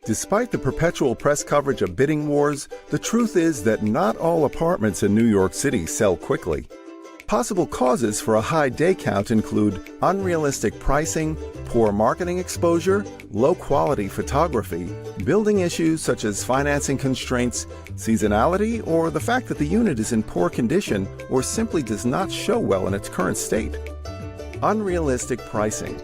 Despite the perpetual press coverage of bidding wars, the truth is that not all apartments in New York City sell quickly. Possible causes for a high day count include unrealistic pricing, poor marketing exposure, low-quality photography, building issues such as financing constraints, seasonality, or the fact that the unit is in poor condition or simply does not show well in its current state. Unrealistic pricing.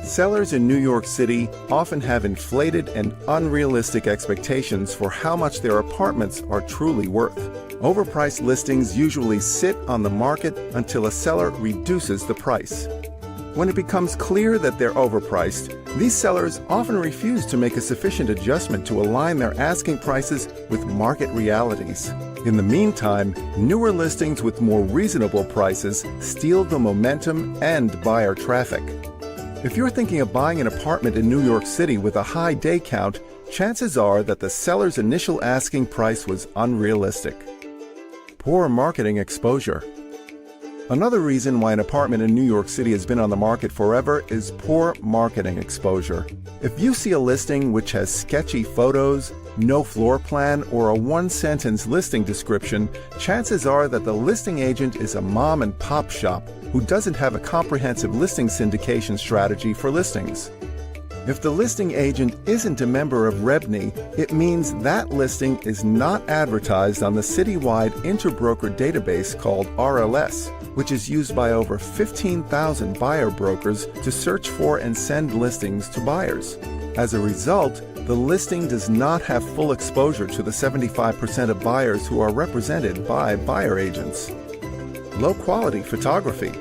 Sellers in New York City often have inflated and unrealistic expectations for how much their apartments are truly worth. Overpriced listings usually sit on the market until a seller reduces the price. When it becomes clear that they're overpriced, these sellers often refuse to make a sufficient adjustment to align their asking prices with market realities. In the meantime, newer listings with more reasonable prices steal the momentum and buyer traffic. If you're thinking of buying an apartment in New York City with a high day count, chances are that the seller's initial asking price was unrealistic. Poor marketing exposure. Another reason why an apartment in New York City has been on the market forever is poor marketing exposure. If you see a listing which has sketchy photos, no floor plan, or a one-sentence listing description, chances are that the listing agent is a mom-and-pop shop who doesn't have a comprehensive listing syndication strategy for listings. If the listing agent isn't a member of REBNY, it means that listing is not advertised on the citywide interbroker database called RLS, which is used by over 15,000 buyer brokers to search for and send listings to buyers. As a result, the listing does not have full exposure to the 75% of buyers who are represented by buyer agents. Low-quality photography.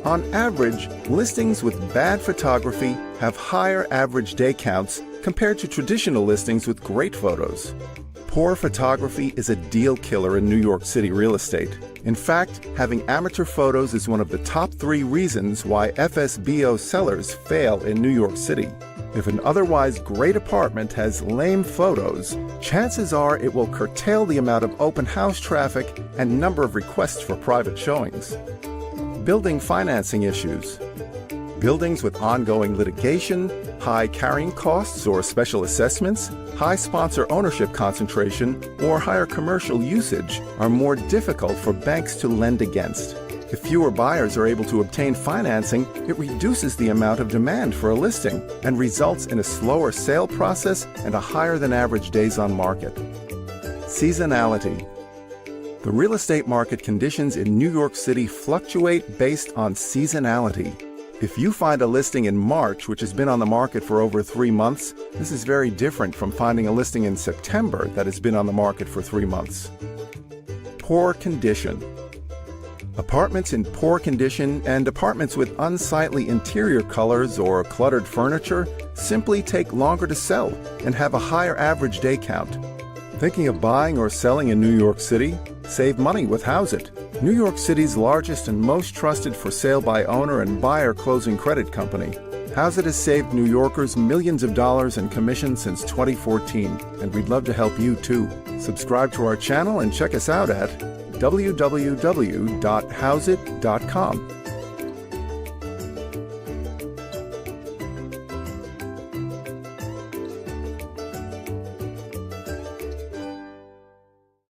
On average, listings with bad photography have higher average day counts compared to traditional listings with great photos. Poor photography is a deal killer in New York City real estate. In fact, having amateur photos is one of the top 3 reasons why FSBO sellers fail in New York City. If an otherwise great apartment has lame photos, chances are it will curtail the amount of open house traffic and number of requests for private showings. Building financing issues. Buildings with ongoing litigation, high carrying costs or special assessments, high sponsor ownership concentration, or higher commercial usage are more difficult for banks to lend against. If fewer buyers are able to obtain financing, it reduces the amount of demand for a listing and results in a slower sale process and a higher than average days on market. Seasonality. The real estate market conditions in New York City fluctuate based on seasonality. If you find a listing in March which has been on the market for over 3 months, this is very different from finding a listing in September that has been on the market for 3 months. Poor condition. Apartments in poor condition and apartments with unsightly interior colors or cluttered furniture simply take longer to sell and have a higher average day count. Thinking of buying or selling in New York City? Save money with Hauseit, New York City's largest and most trusted for sale by owner and buyer closing credit company. Hauseit has saved New Yorkers millions of dollars in commissions since 2014, and we'd love to help you too. Subscribe to our channel and check us out at www.hauseit.com.